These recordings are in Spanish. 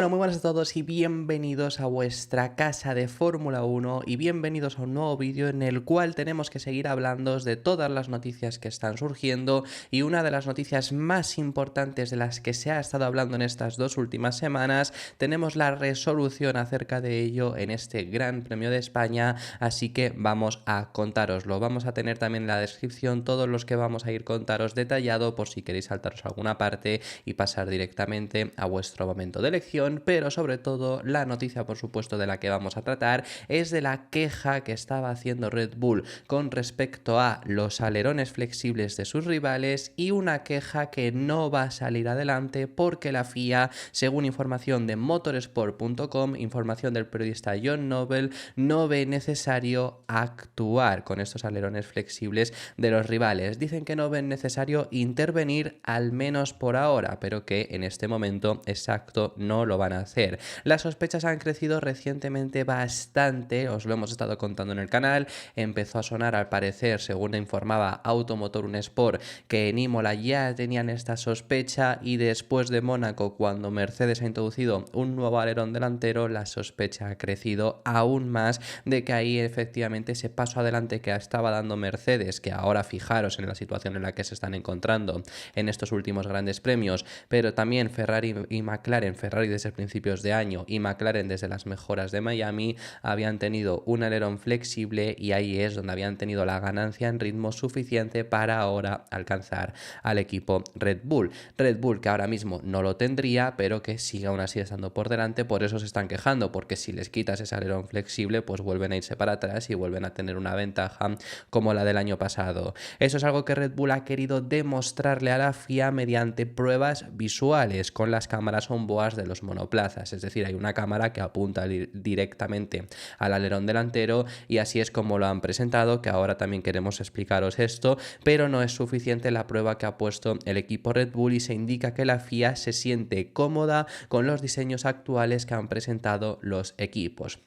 Bueno, muy buenas a todos y bienvenidos a vuestra casa de Fórmula 1 y bienvenidos a un nuevo vídeo en el cual tenemos que seguir hablando de todas las noticias que están surgiendo y una de las noticias más importantes de las que se ha estado hablando en estas dos últimas semanas, tenemos la resolución acerca de ello en este Gran Premio de España, así que vamos a contároslo. Vamos a tener también en la descripción todos los que vamos a ir contaros detallado por si queréis saltaros alguna parte y pasar directamente a vuestro momento de elección. Pero sobre todo la noticia, por supuesto, de la que vamos a tratar es de la queja que estaba haciendo Red Bull con respecto a los alerones flexibles de sus rivales y una queja que no va a salir adelante porque la FIA, según información de motorsport.com, información del periodista John Noble, no ve necesario actuar con estos alerones flexibles de los rivales. Dicen que no ven necesario intervenir, al menos por ahora, pero que en este momento exacto no lo van a hacer. Las sospechas han crecido recientemente bastante, os lo hemos estado contando en el canal. Empezó a sonar, al parecer, según informaba Automotor Un Sport, que en Imola ya tenían esta sospecha, y después de Mónaco, cuando Mercedes ha introducido un nuevo alerón delantero, la sospecha ha crecido aún más de que ahí efectivamente ese paso adelante que estaba dando Mercedes, que ahora fijaros en la situación en la que se están encontrando en estos últimos grandes premios, pero también Ferrari y McLaren, Ferrari desde principios de año y McLaren desde las mejoras de Miami, habían tenido un alerón flexible y ahí es donde habían tenido la ganancia en ritmo suficiente para ahora alcanzar al equipo Red Bull. Red Bull que ahora mismo no lo tendría, pero que sigue aún así estando por delante, por eso se están quejando, porque si les quitas ese alerón flexible, pues vuelven a irse para atrás y vuelven a tener una ventaja como la del año pasado. Eso es algo que Red Bull ha querido demostrarle a la FIA mediante pruebas visuales con las cámaras onboard de los monoplazas, es decir, hay una cámara que apunta directamente al alerón delantero y así es como lo han presentado, que ahora también queremos explicaros esto, pero no es suficiente la prueba que ha puesto el equipo Red Bull y se indica que la FIA se siente cómoda con los diseños actuales que han presentado los equipos.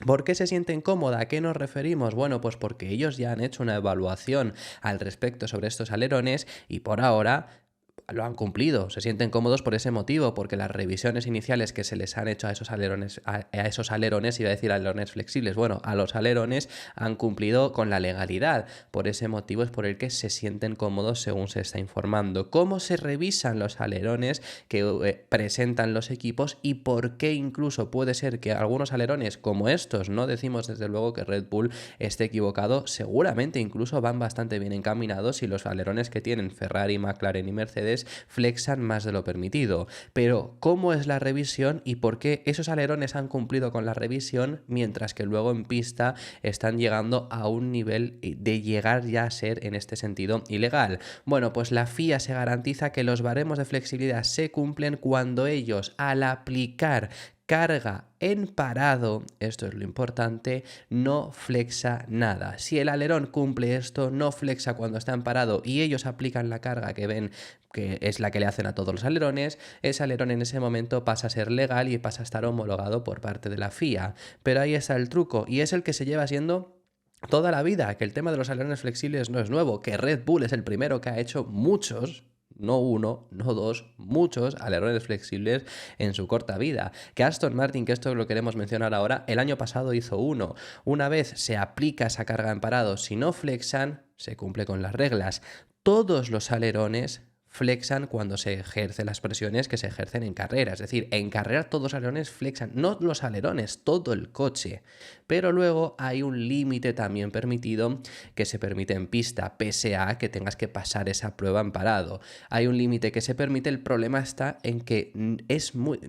¿Por qué se sienten cómoda? ¿A qué nos referimos? Bueno, pues porque ellos ya han hecho una evaluación al respecto sobre estos alerones y por ahora lo han cumplido, se sienten cómodos por ese motivo, porque las revisiones iniciales que se les han hecho a esos alerones, iba a decir alerones flexibles, bueno, a los alerones han cumplido con la legalidad. Por ese motivo es por el que se sienten cómodos, según se está informando. ¿Cómo se revisan los alerones que presentan los equipos y por qué incluso puede ser que algunos alerones como estos, no decimos desde luego que Red Bull esté equivocado, seguramente incluso van bastante bien encaminados y los alerones que tienen Ferrari, McLaren y Mercedes flexan más de lo permitido? Pero ¿cómo es la revisión y por qué esos alerones han cumplido con la revisión mientras que luego en pista están llegando a un nivel de llegar ya a ser en este sentido ilegal? Bueno, pues la FIA se garantiza que los baremos de flexibilidad se cumplen cuando ellos, al aplicar carga en parado, esto es lo importante, no flexa nada. Si el alerón cumple esto, no flexa cuando está en parado y ellos aplican la carga que ven que es la que le hacen a todos los alerones, ese alerón en ese momento pasa a ser legal y pasa a estar homologado por parte de la FIA. Pero ahí está el truco y es el que se lleva siendo toda la vida, que el tema de los alerones flexibles no es nuevo, que Red Bull es el primero que ha hecho muchos, no uno, no dos, muchos alerones flexibles en su corta vida. Que Aston Martin, que esto lo queremos mencionar ahora, el año pasado hizo uno. Una vez se aplica esa carga en parado, si no flexan, se cumple con las reglas. Todos los alerones flexan cuando se ejercen las presiones que se ejercen en carrera. Es decir, en carrera todos los alerones flexan, no los alerones, todo el coche. Pero luego hay un límite también permitido que se permite en pista, pese a que tengas que pasar esa prueba en parado. Hay un límite que se permite, el problema está en que es muy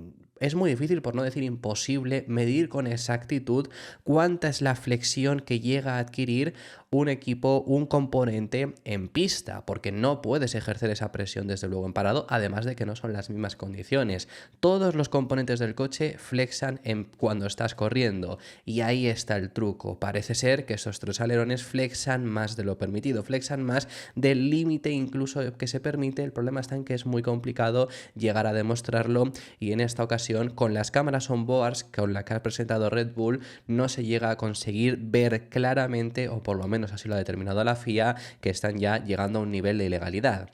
difícil, por no decir imposible, medir con exactitud cuánta es la flexión que llega a adquirir un equipo, un componente en pista, porque no puedes ejercer esa presión desde luego en parado, además de que no son las mismas condiciones. Todos los componentes del coche flexan cuando estás corriendo y ahí está el truco. Parece ser que esos tres alerones flexan más de lo permitido, flexan más del límite incluso que se permite. El problema está en que es muy complicado llegar a demostrarlo y en esta ocasión con las cámaras onboard con las que ha presentado Red Bull no se llega a conseguir ver claramente, o por lo menos así lo ha determinado la FIA, que están ya llegando a un nivel de ilegalidad.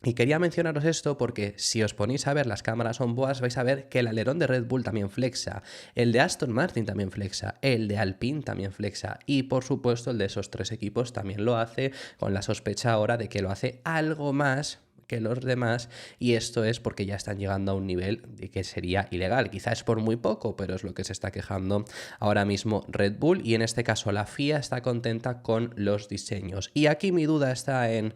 Y quería mencionaros esto porque si os ponéis a ver las cámaras on-board vais a ver que el alerón de Red Bull también flexa, el de Aston Martin también flexa, el de Alpine también flexa y por supuesto el de esos tres equipos también lo hace, con la sospecha ahora de que lo hace algo más que los demás, y esto es porque ya están llegando a un nivel de que sería ilegal, quizás por muy poco, pero es lo que se está quejando ahora mismo Red Bull, y en este caso la FIA está contenta con los diseños. Y aquí mi duda está en: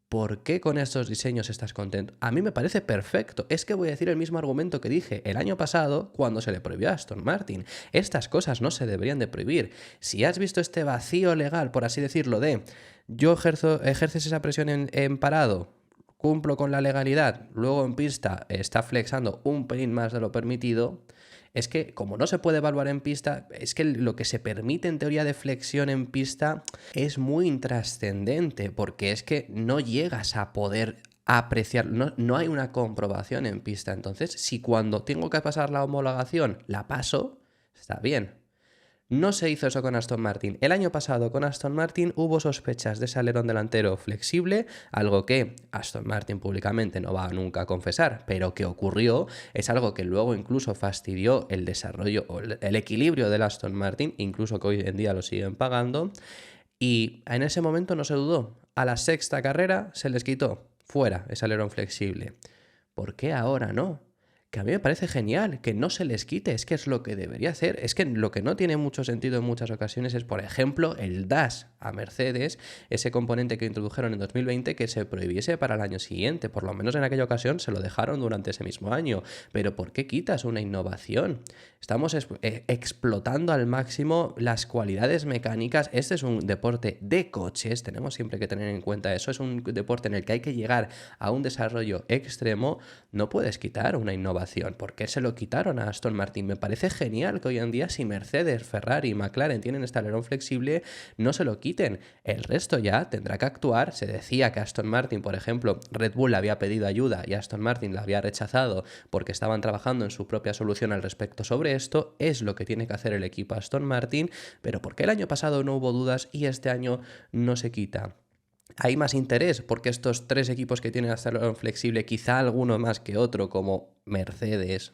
¿por qué con estos diseños estás contento? A mí me parece perfecto. Es que voy a decir el mismo argumento que dije el año pasado cuando se le prohibió a Aston Martin. Estas cosas no se deberían de prohibir. Si has visto este vacío legal, por así decirlo, de yo ejerces esa presión en parado, cumplo con la legalidad, luego en pista está flexando un pelín más de lo permitido. Es que como no se puede evaluar en pista, es que lo que se permite en teoría de flexión en pista es muy intrascendente, porque es que no llegas a poder apreciar, no hay una comprobación en pista. Entonces, si cuando tengo que pasar la homologación la paso, está bien. No se hizo eso con Aston Martin. El año pasado con Aston Martin hubo sospechas de ese alerón delantero flexible, algo que Aston Martin públicamente no va nunca a confesar, pero que ocurrió, es algo que luego incluso fastidió el desarrollo o el equilibrio del Aston Martin, incluso que hoy en día lo siguen pagando, y en ese momento no se dudó. A la sexta carrera se les quitó fuera ese alerón flexible. ¿Por qué ahora no? Que a mí me parece genial, que no se les quite, es que es lo que debería hacer. Es que lo que no tiene mucho sentido en muchas ocasiones es, por ejemplo, el dash a Mercedes, ese componente que introdujeron en 2020 que se prohibiese para el año siguiente. Por lo menos en aquella ocasión se lo dejaron durante ese mismo año. Pero ¿por qué quitas una innovación? Estamos explotando al máximo las cualidades mecánicas. Este es un deporte de coches, tenemos siempre que tener en cuenta eso. Es un deporte en el que hay que llegar a un desarrollo extremo. No puedes quitar una innovación. ¿Por qué se lo quitaron a Aston Martin? Me parece genial que hoy en día, si Mercedes, Ferrari y McLaren tienen este alerón flexible, no se lo quiten. El resto ya tendrá que actuar. Se decía que Aston Martin, por ejemplo, Red Bull le había pedido ayuda y Aston Martin la había rechazado porque estaban trabajando en su propia solución al respecto sobre esto. Es lo que tiene que hacer el equipo Aston Martin, pero ¿por qué el año pasado no hubo dudas y este año no se quita? Hay más interés porque estos tres equipos que tienen alerón flexible, quizá alguno más que otro, como Mercedes,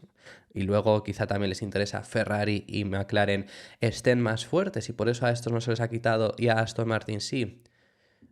y luego quizá también les interesa Ferrari y McLaren, estén más fuertes y por eso a estos no se les ha quitado y a Aston Martin sí.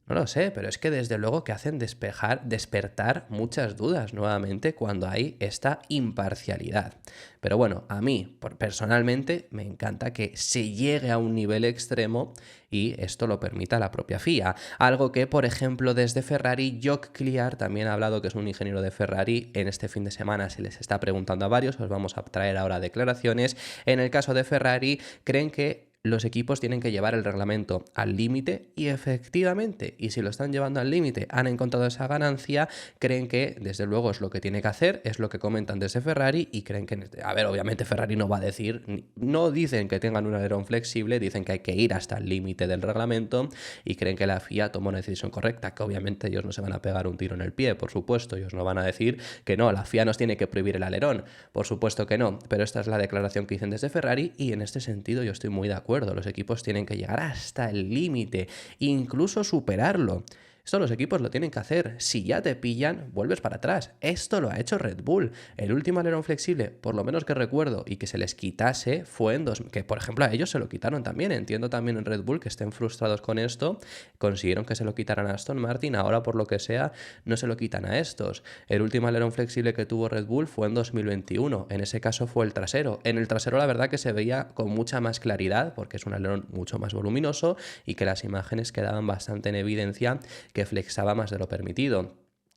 No lo sé, pero es que desde luego que hacen despertar muchas dudas nuevamente cuando hay esta imparcialidad. Pero bueno, a mí personalmente me encanta que se llegue a un nivel extremo y esto lo permita la propia FIA. Algo que, por ejemplo, desde Ferrari, Jock Clear también ha hablado, que es un ingeniero de Ferrari. En este fin de semana se les está preguntando a varios, os vamos a traer ahora declaraciones. En el caso de Ferrari, creen que los equipos tienen que llevar el reglamento al límite y efectivamente, y si lo están llevando al límite, han encontrado esa ganancia, creen que desde luego es lo que tiene que hacer, es lo que comentan desde Ferrari y creen que, a ver, obviamente Ferrari no va a decir, no dicen que tengan un alerón flexible, dicen que hay que ir hasta el límite del reglamento y creen que la FIA tomó una decisión correcta, que obviamente ellos no se van a pegar un tiro en el pie, por supuesto, ellos no van a decir que no, la FIA nos tiene que prohibir el alerón, por supuesto que no, pero esta es la declaración que dicen desde Ferrari y en este sentido yo estoy muy de acuerdo. Los equipos tienen que llegar hasta el límite, incluso superarlo. Esto los equipos lo tienen que hacer. Si ya te pillan, vuelves para atrás. Esto lo ha hecho Red Bull. El último alerón flexible, por lo menos que recuerdo, y que se les quitase, fue en que por ejemplo a ellos se lo quitaron también. Entiendo también en Red Bull que estén frustrados con esto. Consiguieron que se lo quitaran a Aston Martin. Ahora, por lo que sea, no se lo quitan a estos. El último alerón flexible que tuvo Red Bull fue en 2021. En ese caso fue el trasero. En el trasero la verdad que se veía con mucha más claridad, porque es un alerón mucho más voluminoso y que las imágenes quedaban bastante en evidencia que flexaba más de lo permitido.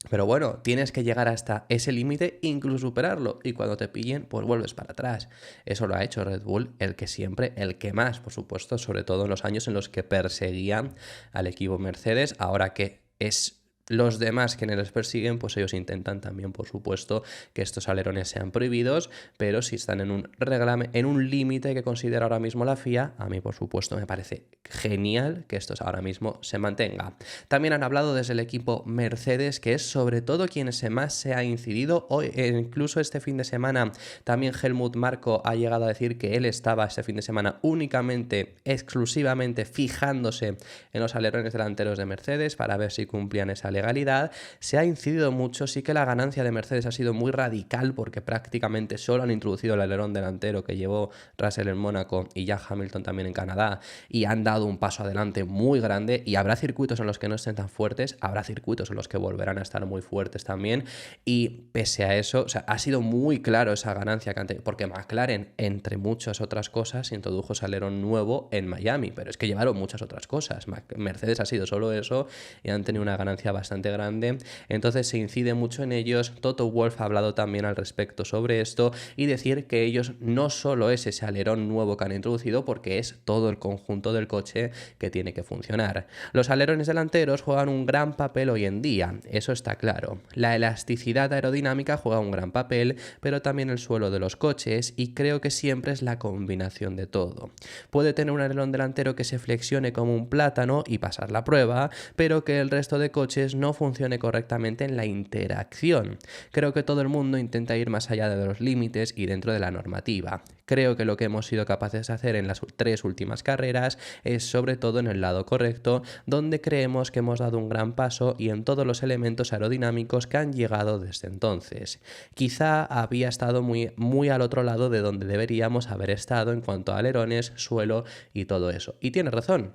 Pero bueno, tienes que llegar hasta ese límite, incluso superarlo, y cuando te pillen, pues vuelves para atrás. Eso lo ha hecho Red Bull, el que siempre, el que más, por supuesto, sobre todo en los años en los que perseguían al equipo Mercedes. Ahora que es los demás quienes les persiguen, pues ellos intentan también, por supuesto, que estos alerones sean prohibidos, pero si están en un límite que considera ahora mismo la FIA, a mí, por supuesto, me parece genial que esto ahora mismo se mantenga. También han hablado desde el equipo Mercedes, que es sobre todo quienes más se ha incidido. Hoy, incluso este fin de semana, también Helmut Marko ha llegado a decir que él estaba este fin de semana únicamente, exclusivamente fijándose en los alerones delanteros de Mercedes para ver si cumplían esa legalidad. Se ha incidido mucho, sí que la ganancia de Mercedes ha sido muy radical porque prácticamente solo han introducido el alerón delantero que llevó Russell en Mónaco y ya Hamilton también en Canadá, y han dado un paso adelante muy grande, y habrá circuitos en los que no estén tan fuertes, habrá circuitos en los que volverán a estar muy fuertes también, y pese a eso, o sea, ha sido muy claro esa ganancia que han tenido, porque McLaren, entre muchas otras cosas, introdujo ese alerón nuevo en Miami, pero es que llevaron muchas otras cosas. Mercedes ha sido solo eso y han tenido una ganancia bastante grande, entonces se incide mucho en ellos. Toto Wolff ha hablado también al respecto sobre esto y decir que ellos no solo es ese alerón nuevo que han introducido, porque es todo el conjunto del coche que tiene que funcionar. Los alerones delanteros juegan un gran papel hoy en día, eso está claro. La elasticidad aerodinámica juega un gran papel, pero también el suelo de los coches, y creo que siempre es la combinación de todo. Puede tener un alerón delantero que se flexione como un plátano y pasar la prueba, pero que el resto de coches no funcione correctamente en la interacción. Creo que todo el mundo intenta ir más allá de los límites y dentro de la normativa. Creo que lo que hemos sido capaces de hacer en las 3 últimas carreras es sobre todo en el lado correcto, donde creemos que hemos dado un gran paso, y en todos los elementos aerodinámicos que han llegado desde entonces. Quizá había estado muy al otro lado de donde deberíamos haber estado en cuanto a alerones, suelo y todo eso. Y tiene razón.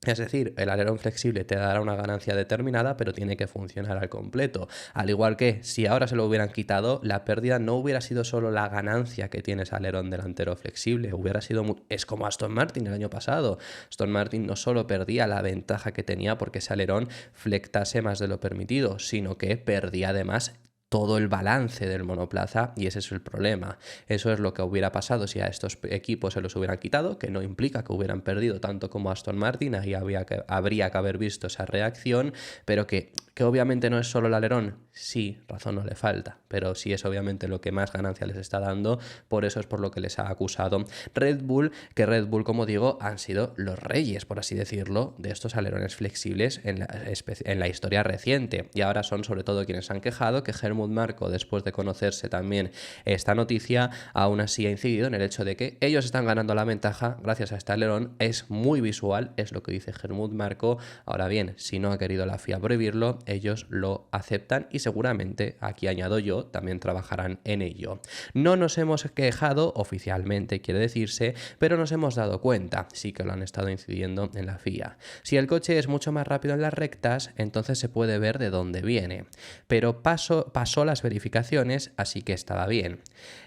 Es decir, el alerón flexible te dará una ganancia determinada, pero tiene que funcionar al completo. Al igual que si ahora se lo hubieran quitado, la pérdida no hubiera sido solo la ganancia que tiene ese alerón delantero flexible, hubiera sido es como Aston Martin el año pasado. Aston Martin no solo perdía la ventaja que tenía porque ese alerón flectase más de lo permitido, sino que perdía además todo el balance del monoplaza, y ese es el problema. Eso es lo que hubiera pasado si a estos equipos se los hubieran quitado, que no implica que hubieran perdido tanto como Aston Martin. Ahí habría que haber visto esa reacción, pero que obviamente no es solo el alerón. Sí, razón no le falta, pero sí es obviamente lo que más ganancia les está dando, por eso es por lo que les ha acusado Red Bull, que Red Bull, como digo, han sido los reyes, por así decirlo, de estos alerones flexibles en la historia reciente, y ahora son sobre todo quienes han quejado que Helmut Marko, después de conocerse también esta noticia, aún así ha incidido en el hecho de que ellos están ganando la ventaja gracias a este alerón. Es muy visual, es lo que dice Helmut Marko. Ahora bien, si no ha querido la FIA prohibirlo, ellos lo aceptan y seguramente, aquí añado yo, también trabajarán en ello. No nos hemos quejado oficialmente, quiere decirse, pero nos hemos dado cuenta, sí que lo han estado incidiendo en la FIA. Si el coche es mucho más rápido en las rectas, entonces se puede ver de dónde viene, pero pasó las verificaciones, así que estaba bien.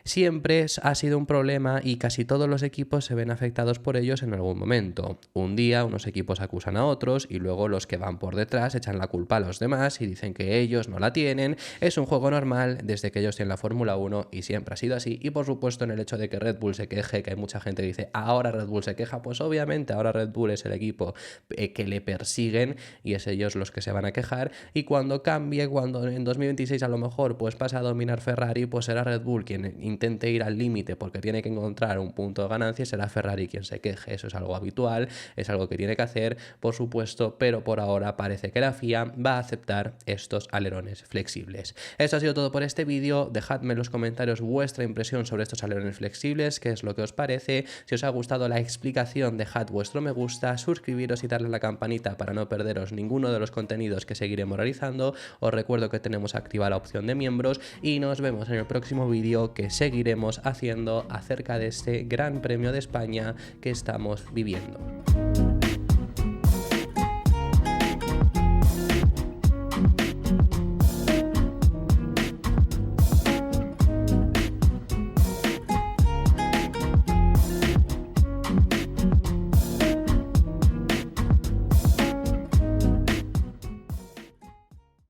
Siempre ha sido un problema y casi todos los equipos se ven afectados por ellos en algún momento. Un día unos equipos acusan a otros y luego los que van por detrás echan la culpa a los demás y dicen que ellos no la tienen. Es un juego normal desde que ellos tienen la Fórmula 1 y siempre ha sido así. Y por supuesto, en el hecho de que Red Bull se queje, que hay mucha gente que dice ahora Red Bull se queja, pues obviamente ahora Red Bull es el equipo que le persiguen y es ellos los que se van a quejar, y cuando cambie, cuando en 2026 a lo mejor pues pasa a dominar Ferrari, pues será Red Bull quien intente ir al límite porque tiene que encontrar un punto de ganancia, y será Ferrari quien se queje. Eso es algo habitual, es algo que tiene que hacer, por supuesto, pero por ahora parece que la FIA va a aceptar estos alerones flexibles. Esto ha sido todo por este vídeo. Dejadme en los comentarios vuestra impresión sobre estos alerones flexibles, qué es lo que os parece. Si os ha gustado la explicación, dejad vuestro me gusta, suscribiros y darle a la campanita para no perderos ninguno de los contenidos que seguiremos realizando. Os recuerdo que tenemos activada la opción de miembros y nos vemos en el próximo vídeo que seguiremos haciendo acerca de este Gran Premio de España que estamos viviendo.